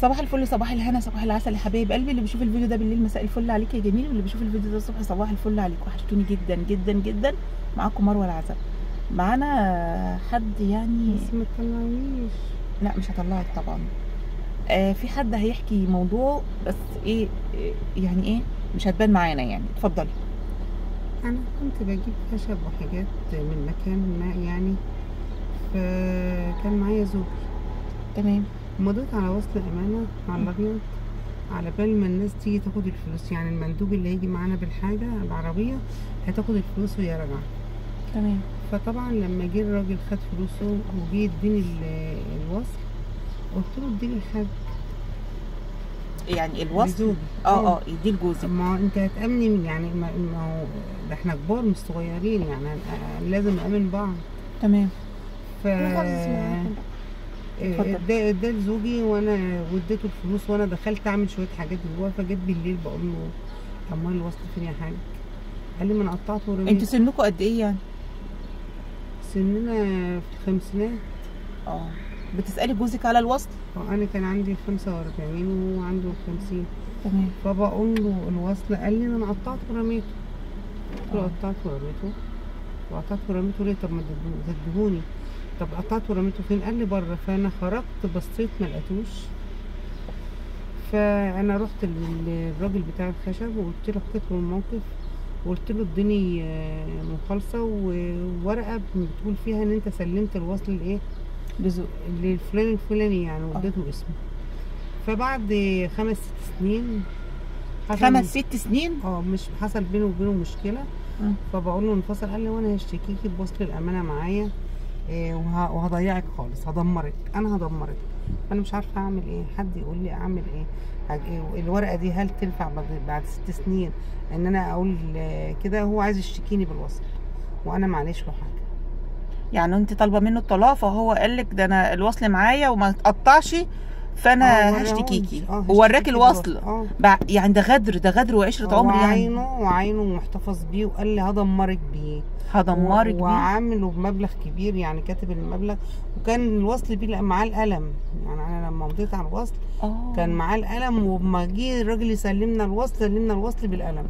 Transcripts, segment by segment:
صباح الفل، صباح الهنا، صباح العسل يا حبايب قلبي. اللي بيشوف الفيديو ده بالليل مساء الفل عليك يا جميل، واللي بيشوف الفيديو ده الصبح صباح الفل عليك. وحشتوني جدا جدا جدا. معاكم مروه العزب. معانا حد يعني بس ما تطلعيش. لا مش هطلعك طبعا. في حد هيحكي موضوع، بس ايه يعني ايه مش هتبان معانا يعني. اتفضلي. انا كنت بجيب خشب وحاجات من مكان ما يعني، فكان معايا زوج. تمام. مضيت على وصل امانه على الابيض، على بال ما الناس تيجي تاخد الفلوس، يعني المندوب اللي هيجي معانا بالحاجه العربيه هتاخد الفلوس وهي راجعه. تمام. فطبعا لما جه الراجل خد فلوسه وجه يديني الوصل، قلت له اديني الحاجه يعني الوصل لزوجي. يدي لجوزك. ما انت هتأمني من يعني ما هو ده احنا كبار مش صغيرين يعني، لازم نأمن بعض. تمام. ف ده لزوجي، وانا وديته الفلوس وانا دخلت اعمل شويه حاجات جوه. فجيت بالليل بقول له امال الوصل فين يا حاج؟ قال لي ما انا قطعته ورميته. انتوا سنكم قد ايه يعني؟ سننا في الخمسينات. بتسألي جوزك على الوصل؟ انا كان عندي 45 وهو عنده 50. تمام. فبقول له الوصل، قال لي انا قطعته ورميته. قلت له قطعته ورميته؟ وقطعته ورميته ليه؟ طب ما تدهوني. طب قطعته ورميته فين؟ قال لي بره. فانا خرجت بصيت ما لقيتوش. فانا رحت للراجل بتاع الخشب وقلت له، حكيت له الموقف وقلت له اديني مخالصه وورقه بتقول فيها ان انت سلمت الوصل لايه؟ للفلان الفلاني يعني، واديته اسمه. فبعد 5 6 سنين 5 6 سنين مش حصل بينه وبينه مشكله. فبقول له انفصل. قال لي وانا هشتكيكي بوصل الامانه معايا وهضيعك خالص، هدمرك، انا هدمرك. فانا مش عارفه اعمل ايه. حد يقول لي اعمل ايه؟ الورقه دي هل تنفع بعد 6 سنين ان انا اقول كده؟ هو عايز يشتكيني بالوصل وانا معلش له حاجه. يعني انت طالبه منه الطلاق، فهو قال لك ده انا الوصل معايا وما تقطعش، فانا هشتكيكي. ووراكي الوصل. يعني ده غدر، ده غدر وعشره عمر يعني. وعينه محتفظ بيه، وقال لي هدمرك بيه، هدمرك بيه. وعامله بمبلغ كبير يعني، كاتب المبلغ. وكان الوصل بيه معاه القلم يعني. انا لما مضيت على الوصل كان معاه القلم، وما جه الراجل يسلمنا الوصل سلمنا الوصل بالقلم.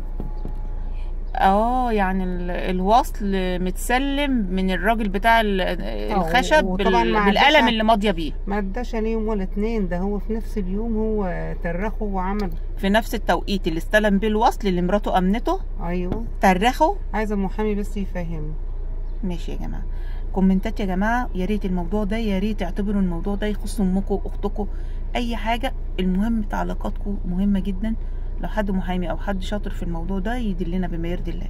يعني الوصل متسلم من الراجل بتاع الخشب بالقلم اللي ماضيه بيه. ما اداش يوم ولا 2، ده هو في نفس اليوم هو ترخه وعمل في نفس التوقيت اللي استلم بيه الوصل اللي مراته امنته. ايوه ترخه. عايزه محامي بس يفهمه. ماشي يا جماعه. كومنتات يا جماعه، يا ريت الموضوع ده، يا ريت تعتبروا الموضوع ده يخص امكم اختكم اي حاجه. المهم تعليقاتكم مهمه جدا. لو حد محامي او حد شاطر في الموضوع ده يدلنا بما يرضي الله.